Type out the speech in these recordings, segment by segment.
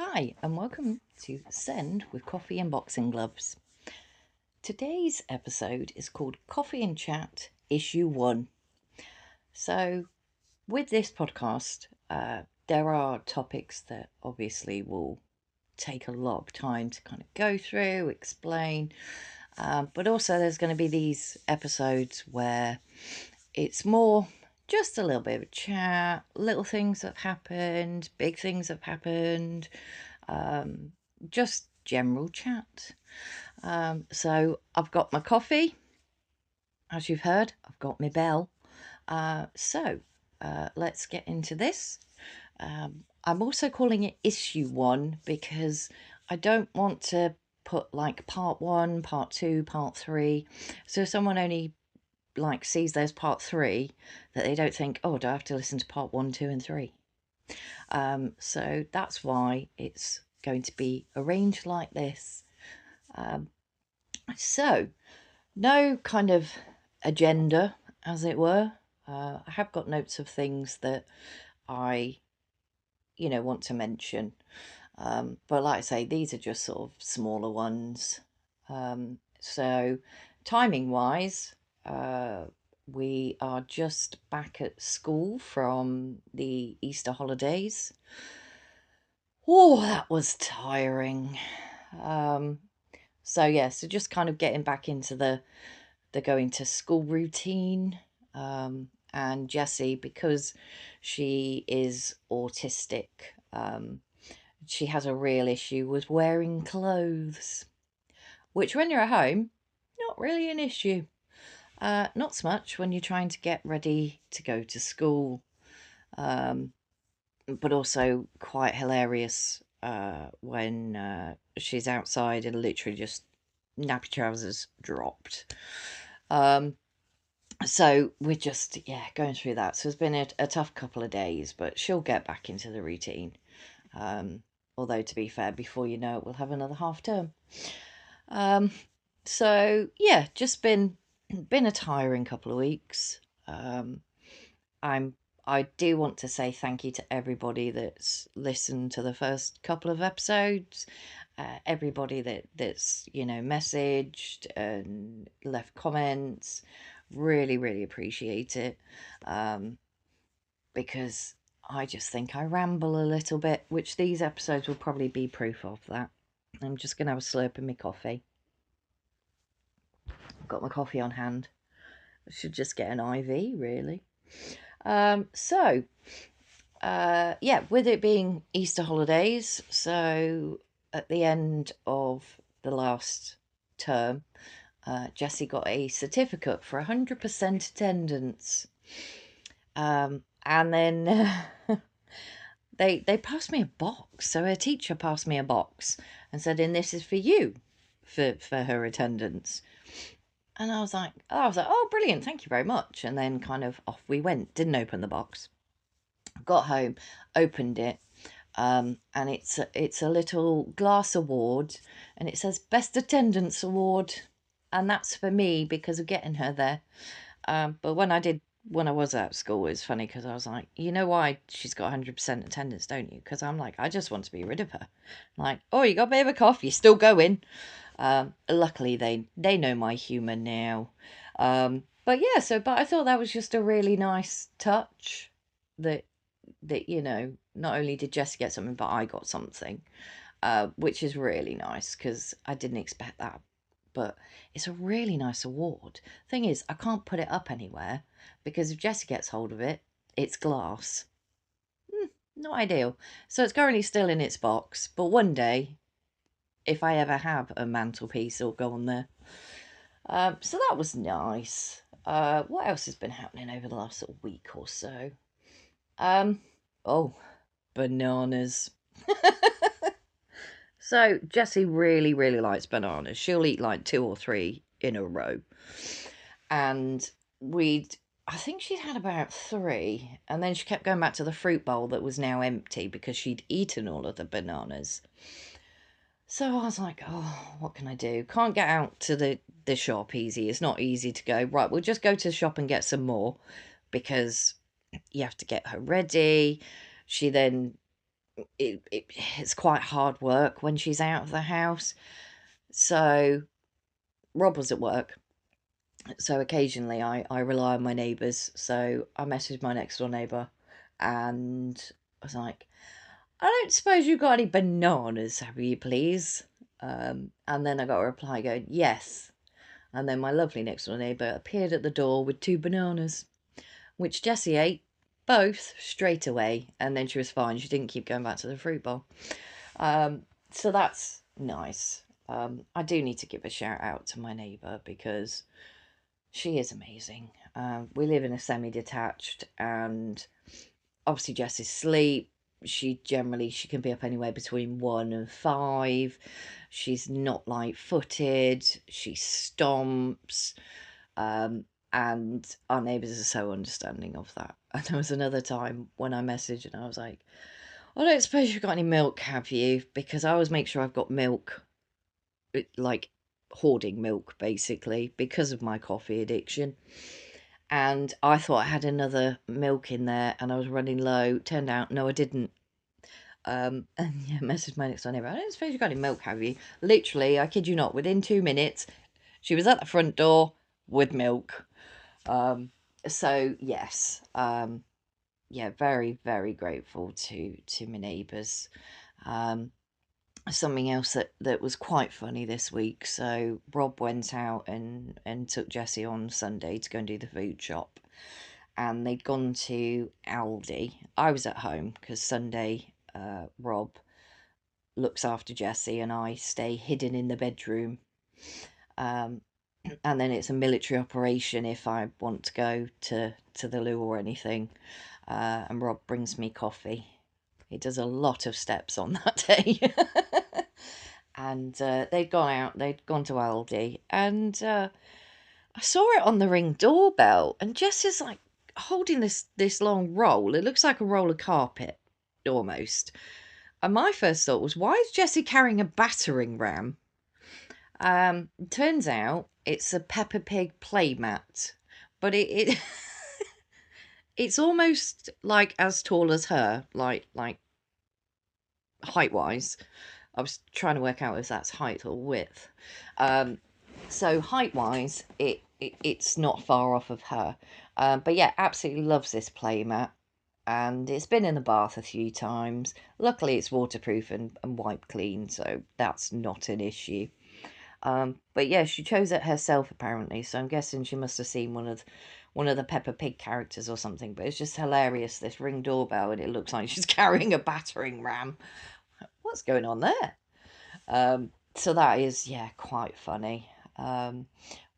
Hi, and welcome to Send with Coffee and Boxing Gloves. Today's episode is called Coffee and Chat Issue 1. So, with this podcast, there are topics that obviously will take a lot of time to kind of go through, explain, but also there's going to be these episodes where it's more just a little bit of a chat, little things that have happened, big things have happened, just general chat. So I've got my coffee, as you've heard, I've got my bell. So let's get into this. I'm also calling it issue 1 because I don't want to put like part 1, part 2, part 3. So if someone only sees those part 3, that they don't think, oh, do I have to listen to part 1, 2 and 3? So that's why it's going to be arranged like this. So no kind of agenda, as it were. I have got notes of things that I want to mention, but like I say, these are just sort of smaller ones. So timing wise, we are just back at school from the Easter holidays. Oh, that was tiring. So yeah, so just kind of getting back into the going to school routine. And Jessie, because she is autistic, she has a real issue with wearing clothes, which when you're at home, not really an issue. Not so much when you're trying to get ready to go to school. But also quite hilarious when she's outside and literally just nappy trousers dropped. So we're just, going through that. So it's been a tough couple of days, but she'll get back into the routine. Although, to be fair, before you know it, we'll have another half term. So, yeah, just been a tiring couple of weeks. I do want to say thank you to everybody that's listened to the first couple of episodes. Everybody that's messaged and left comments. Really appreciate it, because I just think I ramble a little bit, which these episodes will probably be proof of that. I'm just gonna have a slurp of my coffee. I've got my coffee on hand. I should just get an IV, really. Yeah, with it being Easter holidays, so at the end of the last term, Jessie got a certificate for 100% attendance. And then they passed me a box. So her teacher passed me a box and said, and this is for you for her attendance. And I was like, oh, brilliant, thank you very much. And then kind of off we went, didn't open the box. Got home, opened it, and it's a little glass award, and it says Best Attendance Award, and that's for me because of getting her there. But when I was at school, it was funny because I was like, you know why she's got 100% attendance, don't you? Because I'm like, I just want to be rid of her. Like, oh, you got a bit of a cough, you're still going. Luckily, they know my humour now. But I thought that was just a really nice touch that not only did Jess get something, but I got something, which is really nice because I didn't expect that. But it's a really nice award. Thing is, I can't put it up anywhere because if Jessie gets hold of it, it's glass. Not ideal. So it's currently still in its box, but one day, if I ever have a mantelpiece, it'll go on there. So that was nice. What else has been happening over the last week or so? Oh, bananas. So Jessie really likes bananas. She'll eat like 2 or 3 in a row. And I think she'd had about 3, and then she kept going back to the fruit bowl that was now empty because she'd eaten all of the bananas. So I was like, oh, what can I do? Can't get out to the shop easy. It's not easy to go, right, we'll just go to the shop and get some more because you have to get her ready. She then it's quite hard work when she's out of the house. So Rob was at work. So occasionally I rely on my neighbours. So I messaged my next door neighbour and I was like, I don't suppose you've got any bananas, have you, please? And then I got a reply going, yes. And then my lovely next door neighbour appeared at the door with 2 bananas, which Jessie ate both straight away. And then she was fine. She didn't keep going back to the fruit bowl. So that's nice. I do need to give a shout out to my neighbour because she is amazing. We live in a semi-detached, and obviously Jess is asleep. She can be up anywhere between 1 and 5. She's not light-footed. She stomps, and our neighbours are so understanding of that. And there was another time when I messaged and I was like, I don't suppose you've got any milk, have you? Because I always make sure I've got milk, like hoarding milk, basically, because of my coffee addiction. And I thought I had another milk in there and I was running low. Turned out, no, I didn't. And yeah, messaged my next door neighbour. I don't suppose you've got any milk, have you? Literally, I kid you not, within 2 minutes, she was at the front door with milk. So yes, yeah, very, very grateful to my neighbours. Something else that was quite funny this week. So Rob went out and took Jessie on Sunday to go and do the food shop, and they'd gone to Aldi. I was at home because Sunday, Rob looks after Jessie and I stay hidden in the bedroom. Um, and then it's a military operation if I want to go to the loo or anything. And Rob brings me coffee. He does a lot of steps on that day. And they'd gone out, they'd gone to Aldi, and I saw it on the Ring doorbell, and Jess is like holding this long roll. It looks like a roll of carpet, almost. And my first thought was, why is Jessie carrying a battering ram? Turns out it's a Peppa Pig playmat, but it it's almost like as tall as her, like height wise. I was trying to work out if that's height or width. So height wise, it's not far off of her. But yeah, absolutely loves this playmat. And it's been in the bath a few times. Luckily, it's waterproof and wiped clean, so that's not an issue. But yeah, she chose it herself apparently, so I'm guessing she must have seen one of the Peppa Pig characters or something. But it's just hilarious, this Ring doorbell, and it looks like she's carrying a battering ram. What's going on there? So that is, yeah, quite funny.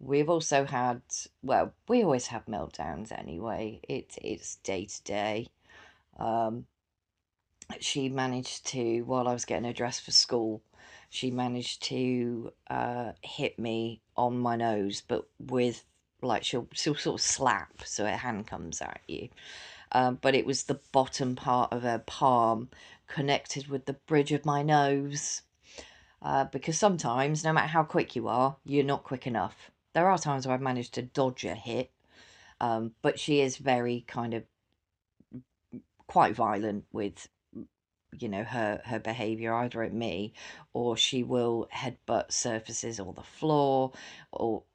We've also had, well, we always have meltdowns anyway. It's day to day. She managed to, while I was getting her dressed for school, she managed to hit me on my nose, but with like she'll sort of slap, so her hand comes at you. But it was the bottom part of her palm connected with the bridge of my nose. Because sometimes, no matter how quick you are, you're not quick enough. There are times where I've managed to dodge a hit, but she is very kind of quite violent with, her behavior, either at me or she will headbutt surfaces or the floor,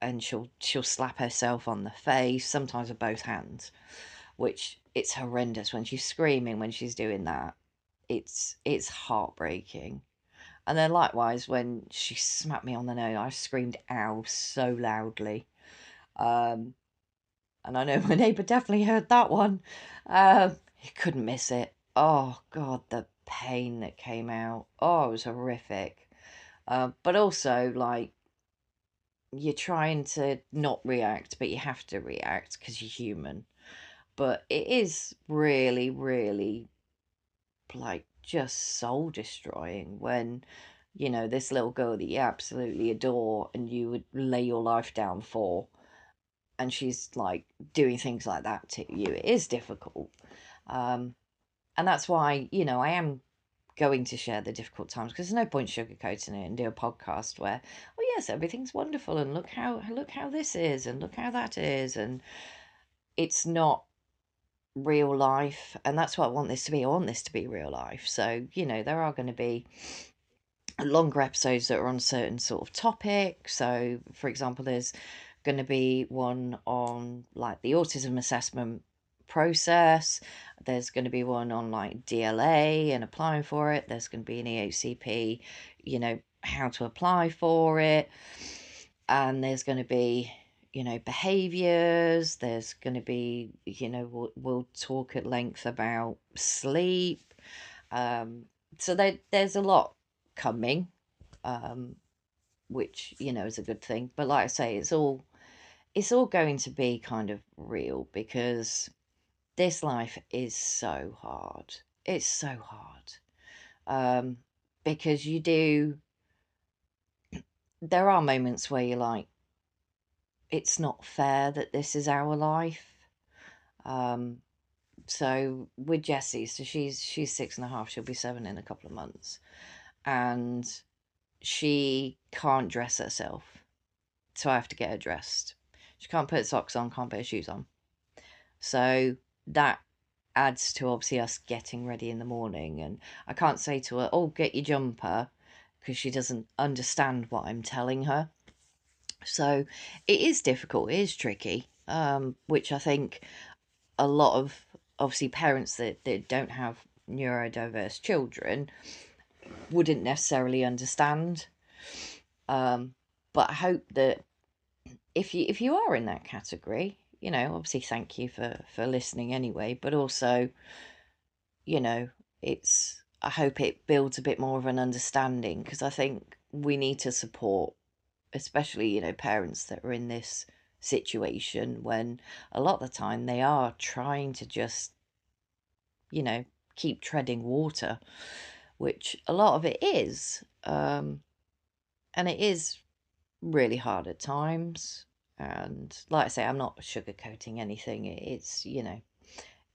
and she'll slap herself on the face, sometimes with both hands, which it's horrendous when she's screaming when she's doing that. It's heartbreaking. And then likewise, when she smacked me on the nose, I screamed ow so loudly. Um, and I know my neighbour definitely heard that one. He couldn't miss it. Oh, God, the pain that came out. Oh, it was horrific. But also, like, you're trying to not react, but you have to react because you're human. But it is really, really, like, just soul destroying when this little girl that you absolutely adore and you would lay your life down for, and she's like doing things like that to you. It is difficult. And that's why, I am going to share the difficult times, because there's no point sugarcoating it and do a podcast where, oh yes, everything's wonderful and look how this is and look how that is, and it's not real life, and that's what I want this to be. I want this to be real life. So, there are going to be longer episodes that are on certain sort of topics. So, for example, there's going to be one on like the autism assessment process. There's going to be one on like DLA and applying for it. There's going to be an EHCP, how to apply for it. And there's going to be, behaviors. There's going to be, we'll talk at length about sleep. So there's a lot coming, um, which is a good thing. But like I say, it's all going to be kind of real, because this life is so hard. It's so hard, because there are moments where you're like, it's not fair that this is our life. So with Jessie, so she's 6.5, she'll be 7 in a couple of months, and she can't dress herself, so I have to get her dressed. She can't put socks on, can't put her shoes on. So that adds to obviously us getting ready in the morning, and I can't say to her, oh, get your jumper, because she doesn't understand what I'm telling her. So it is difficult, it is tricky, which I think a lot of obviously parents that don't have neurodiverse children wouldn't necessarily understand. But I hope that if you are in that category, obviously thank you for listening anyway, but also, it's I hope it builds a bit more of an understanding, because I think we need to support, especially, parents that are in this situation, when a lot of the time they are trying to just, keep treading water, which a lot of it is. And it is really hard at times. And like I say, I'm not sugarcoating anything.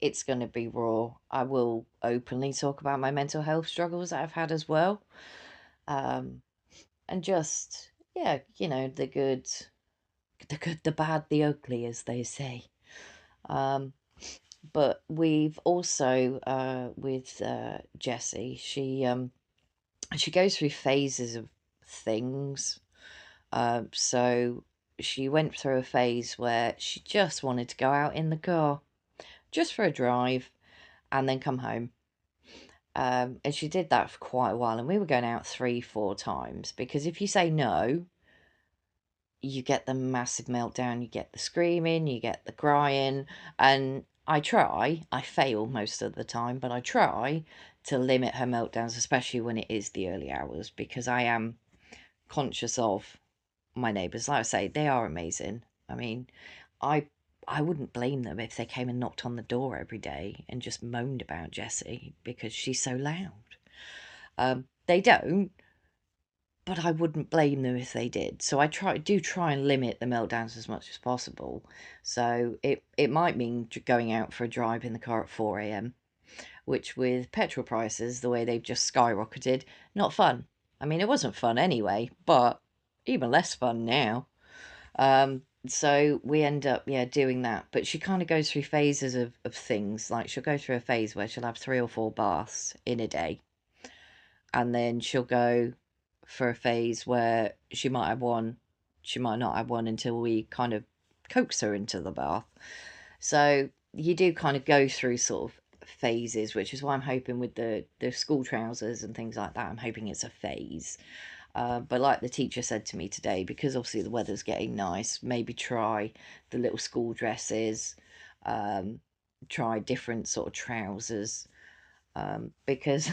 It's going to be raw. I will openly talk about my mental health struggles that I've had as well. And just, yeah, the good, the bad, the ugly, as they say. But we've also, with Jessie, she goes through phases of things. So she went through a phase where she just wanted to go out in the car, just for a drive, and then come home. And she did that for quite a while, and we were going out 3-4 times, because if you say no, you get the massive meltdown, you get the screaming, you get the crying, and I fail most of the time, but I try to limit her meltdowns, especially when it is the early hours, because I am conscious of my neighbours. Like I say, they are amazing. I mean, I I wouldn't blame them if they came and knocked on the door every day and just moaned about Jessie because she's so loud. They don't, but I wouldn't blame them if they did. So I do try and limit the meltdowns as much as possible. So it might mean going out for a drive in the car at 4 a.m., which with petrol prices, the way they've just skyrocketed, not fun. I mean, it wasn't fun anyway, but even less fun now. So we end up, yeah, doing that. But she kind of goes through phases of things. Like she'll go through a phase where she'll have 3 or 4 baths in a day. And then she'll go for a phase where she might have one, she might not have one until we kind of coax her into the bath. So you do kind of go through sort of phases, which is why I'm hoping with the school trousers and things like that, I'm hoping it's a phase. But like the teacher said to me today, because obviously the weather's getting nice, maybe try the little school dresses, try different sort of trousers, because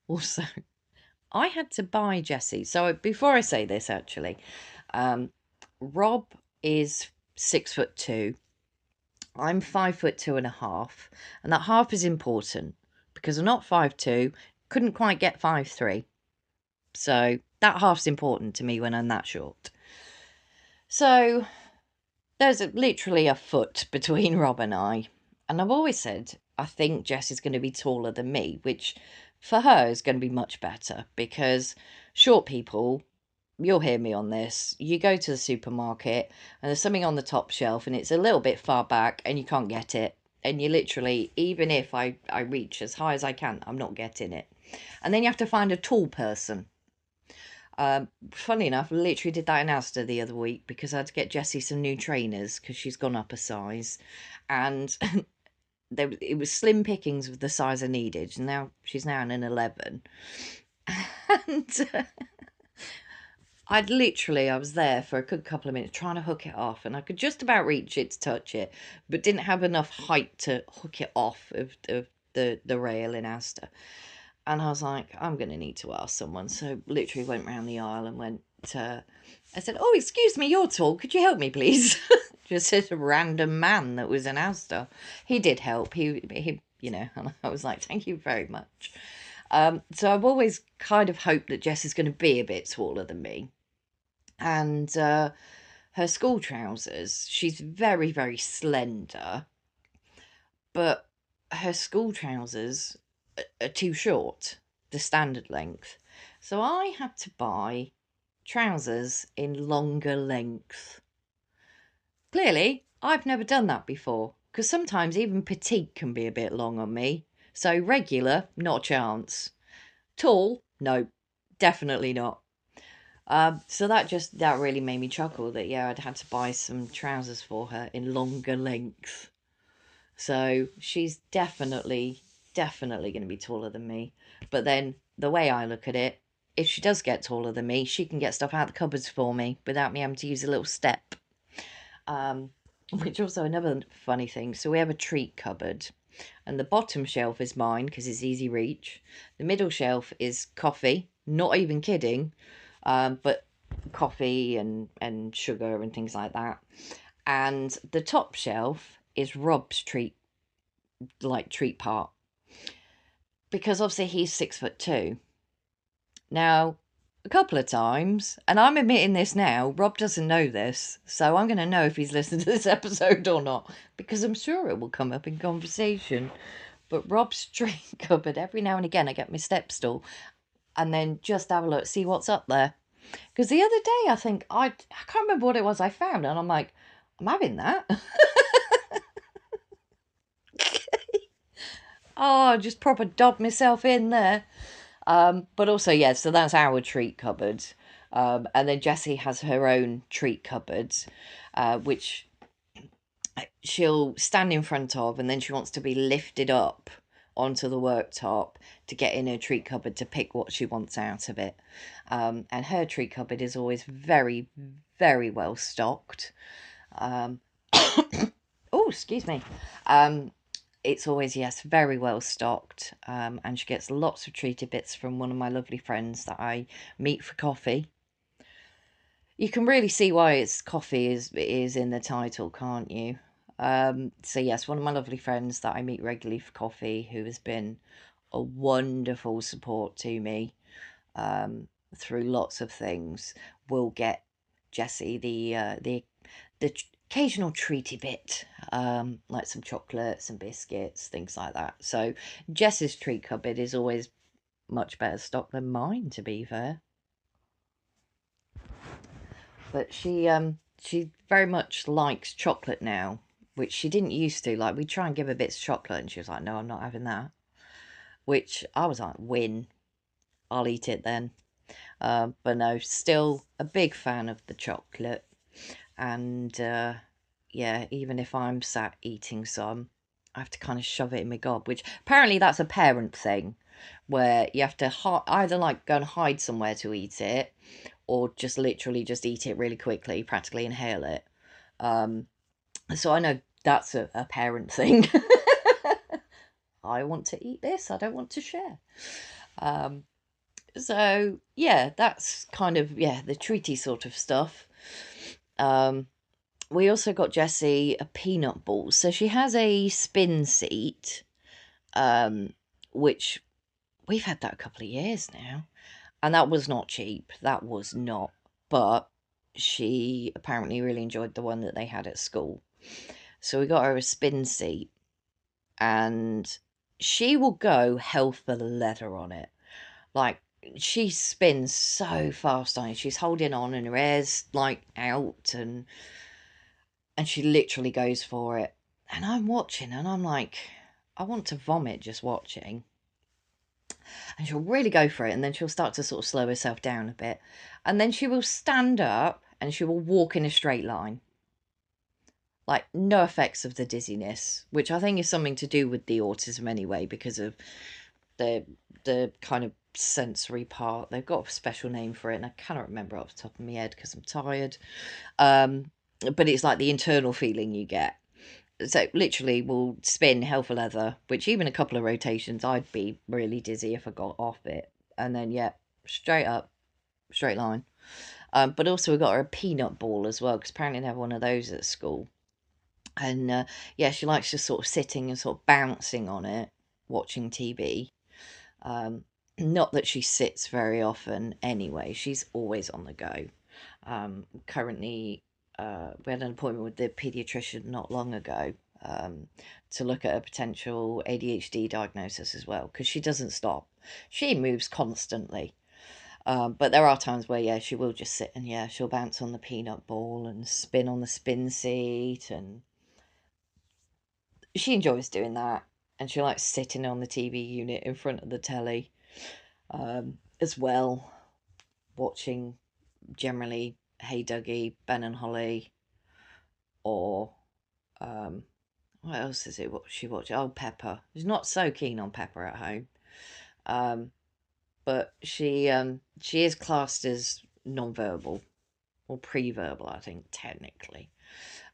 also I had to buy Jessie. So before I say this, actually, Rob is 6'2". I'm 5'2.5", and that half is important because I'm not 5'2", couldn't quite get 5'3". So that half's important to me when I'm that short. So there's literally a foot between Rob and I. And I've always said, I think Jess is going to be taller than me, which for her is going to be much better, because short people, you'll hear me on this, you go to the supermarket and there's something on the top shelf and it's a little bit far back and you can't get it. And you literally, even if I reach as high as I can, I'm not getting it. And then you have to find a tall person. Funny enough, literally did that in Asda the other week because I had to get Jessie some new trainers because she's gone up a size, and it was slim pickings of the size I needed. Now she's now in an 11, and I was there for a good couple of minutes trying to hook it off, and I could just about reach it to touch it, but didn't have enough height to hook it off of the rail in Asda. And I was like, I'm going to need to ask someone. So literally went round the aisle and I said, oh, excuse me, you're tall. Could you help me, please? Just as a random man that was in Asda. He did help. He and I was like, thank you very much. So I've always kind of hoped that Jess is going to be a bit taller than me. And her school trousers, she's very, very slender. But her school trousers are too short, the standard length. So I had to buy trousers in longer length. Clearly, I've never done that before, because sometimes even petite can be a bit long on me. So regular, not a chance. Tall, no, definitely not. So that really made me chuckle that, yeah, I'd had to buy some trousers for her in longer length. So she's definitely going to be taller than me. But then the way I look at it, if she does get taller than me, she can get stuff out of the cupboards for me without me having to use a little step. Which also another funny thing. So we have a treat cupboard, and the bottom shelf is mine because it's easy reach. The middle shelf is coffee, not even kidding, but coffee and sugar and things like that. And the top shelf is Rob's treat part, because obviously he's 6'2". Now, a couple of times, and I'm admitting this now, Rob doesn't know this, so I'm going to know if he's listened to this episode or not, because I'm sure it will come up in conversation. But Rob's treat cupboard, every now and again I get my step stool and then just have a look, see what's up there. Because the other day I think I can't remember what it was I found, and I'm like, I'm having that. Oh, just proper dob myself in there. But also, yeah, so that's our treat cupboard. And then Jessie has her own treat cupboard, which she'll stand in front of, and then she wants to be lifted up onto the worktop to get in her treat cupboard to pick what she wants out of it. And her treat cupboard is always very, very well stocked. Oh, excuse me. It's always, yes, very well stocked, and she gets lots of treaty bits from one of my lovely friends that I meet for coffee. You can really see why it's coffee is in the title, can't you? So yes, one of my lovely friends that I meet regularly for coffee, who has been a wonderful support to me through lots of things, will get Jessie the occasional treaty bit, like some chocolates and biscuits, things like that. So Jess's treat cupboard is always much better stocked than mine, to be fair. But she very much likes chocolate now, which she didn't used to. Like, we try and give her bits of chocolate, and she was like, no, I'm not having that. Which I was like, win, I'll eat it then. But no, still a big fan of the chocolate. And yeah, even if I'm sat eating some, I have to kind of shove it in my gob, which apparently that's a parent thing, where you have to either like go and hide somewhere to eat it, or just literally just eat it really quickly, practically inhale it. So I know that's a parent thing. I want to eat this, I don't want to share. So yeah, that's kind of, yeah, the treaty sort of stuff. We also got Jessie a peanut ball. So she has a spin seat, which we've had that a couple of years now. And that was not cheap. That was not. But she apparently really enjoyed the one that they had at school. So we got her a spin seat. And she will go hell for leather on it. Like, she spins so fast on it. She's holding on and her hair's like out, and she literally goes for it. And I'm watching and I'm like, I want to vomit just watching. And she'll really go for it, and then she'll start to sort of slow herself down a bit. And then she will stand up and she will walk in a straight line. Like, no effects of the dizziness, which I think is something to do with the autism anyway, because of the kind of sensory part. They've got a special name for it, and I cannot remember off the top of my head because I'm tired. But it's like the internal feeling you get. So literally we'll spin hell for leather, which even a couple of rotations I'd be really dizzy if I got off it. And then yeah, straight up, straight line. But also we got her a peanut ball as well, because apparently they have one of those at school. And yeah, she likes just sort of sitting and sort of bouncing on it, watching TV. Not that she sits very often anyway, she's always on the go. Currently, we had an appointment with the paediatrician not long ago, to look at a potential ADHD diagnosis as well, because she doesn't stop. She moves constantly. But there are times where, yeah, she will just sit and, yeah, she'll bounce on the peanut ball and spin on the spin seat, and she enjoys doing that. And she likes sitting on the TV unit in front of the telly, as well, watching generally Hey Dougie, Ben and Holly, or what else is it what she watches? Oh, Pepper. She's not so keen on Pepper at home. But she is classed as non-verbal or pre-verbal, I think, technically.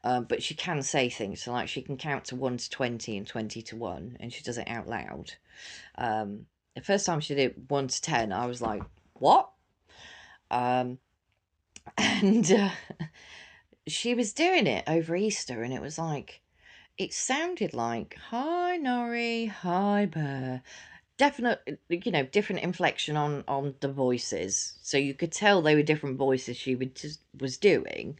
But she can say things, so like she can count to 1 to 20 and 20 to 1, and she does it out loud. The first time she did 1 to 10, I was like, what? And she was doing it over Easter, and it was like, it sounded like, hi Nori, hi Bear. Definite, different inflection on the voices, so you could tell they were different voices she was doing.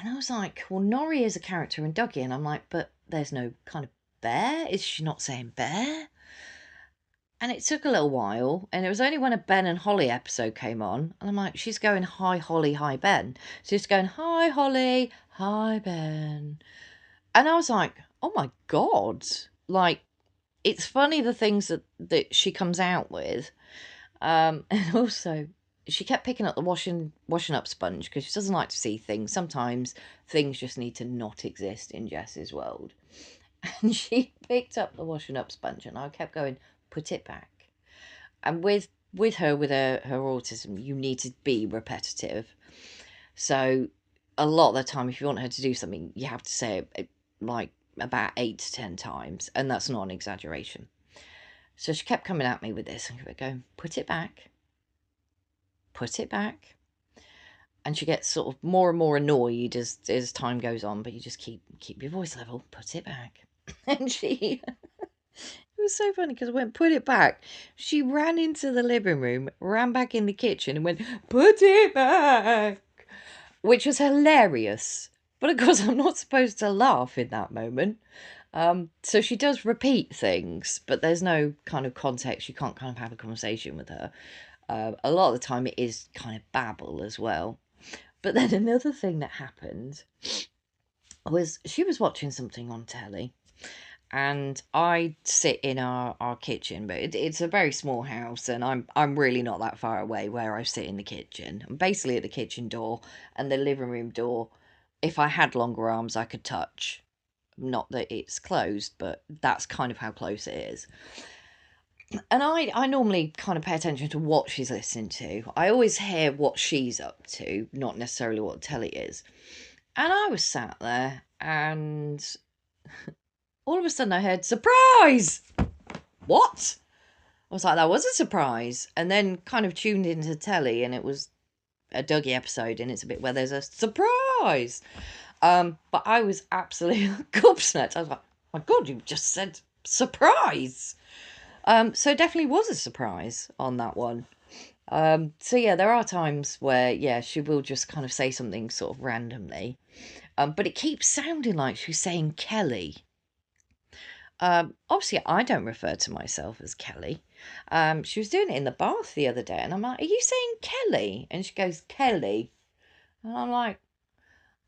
And I was like, well, Nori is a character in Dougie, and I'm like, but there's no kind of bear. Is she not saying bear? And it took a little while, and it was only when a Ben and Holly episode came on, and I'm like, she's going, hi Holly, hi Ben. So she's going, hi Holly, hi Ben. And I was like, oh my God. Like, it's funny the things that she comes out with. And also, she kept picking up the washing up sponge, because she doesn't like to see things. Sometimes things just need to not exist in Jess's world. And she picked up the washing up sponge, and I kept going, put it back. And with her autism, you need to be repetitive. So a lot of the time, if you want her to do something, you have to say it like about 8 to 10 times, and that's not an exaggeration. So she kept coming at me with this, and I kept going, put it back, put it back. And she gets sort of more and more annoyed as time goes on, but you just keep your voice level, put it back. And she, it was so funny because I went, put it back. She ran into the living room, ran back in the kitchen and went, put it back, which was hilarious. But of course, I'm not supposed to laugh in that moment. So she does repeat things, but there's no kind of context. You can't kind of have a conversation with her. A lot of the time it is kind of babble as well. But then another thing that happened was she was watching something on telly, and I sit in our kitchen, but it's a very small house, and I'm really not that far away where I sit in the kitchen. I'm basically at the kitchen door, and the living room door, if I had longer arms, I could touch. Not that it's closed, but that's kind of how close it is. And I normally kind of pay attention to what she's listening to. I always hear what she's up to, not necessarily what the telly is. And I was sat there, and all of a sudden I heard, surprise! What? I was like, that was a surprise. And then kind of tuned into telly, and it was a Dougie episode, and it's a bit where there's a surprise. But I was absolutely gobsmacked. I was like, my God, you just said surprise. So it definitely was a surprise on that one. So yeah, there are times where, yeah, she will just kind of say something sort of randomly. But it keeps sounding like she's saying Kelly. Obviously, I don't refer to myself as Kelly. She was doing it in the bath the other day, and I'm like, are you saying Kelly? And she goes, Kelly. And I'm like,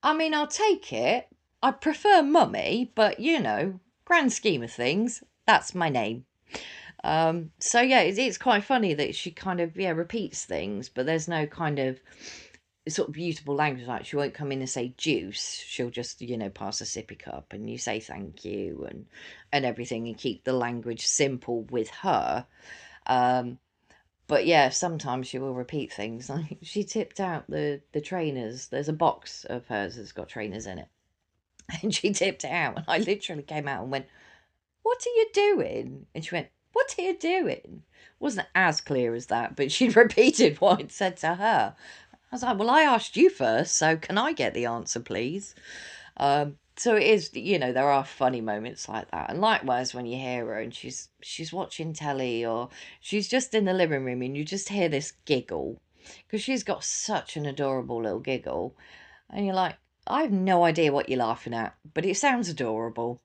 I mean, I'll take it, I prefer mummy, but grand scheme of things, that's my name. So yeah, it's quite funny that she kind of repeats things, but there's no kind of sort of beautiful language. Like she won't come in and say juice. She'll just pass a sippy cup, and you say thank you and everything, and keep the language simple with her. Um, but yeah, sometimes she will repeat things. Like she tipped out the trainers. There's a box of hers that's got trainers in it, and she tipped it out, and I literally came out and went, "What are you doing?" And she went, "What are you doing?" Wasn't as clear as that, but she'd repeated what I'd said to her. I was like, "Well, I asked you first, so can I get the answer, please?" So it is, there are funny moments like that. And likewise, when you hear her and she's watching telly, or she's just in the living room and you just hear this giggle, because she's got such an adorable little giggle. And you're like, I have no idea what you're laughing at, but it sounds adorable.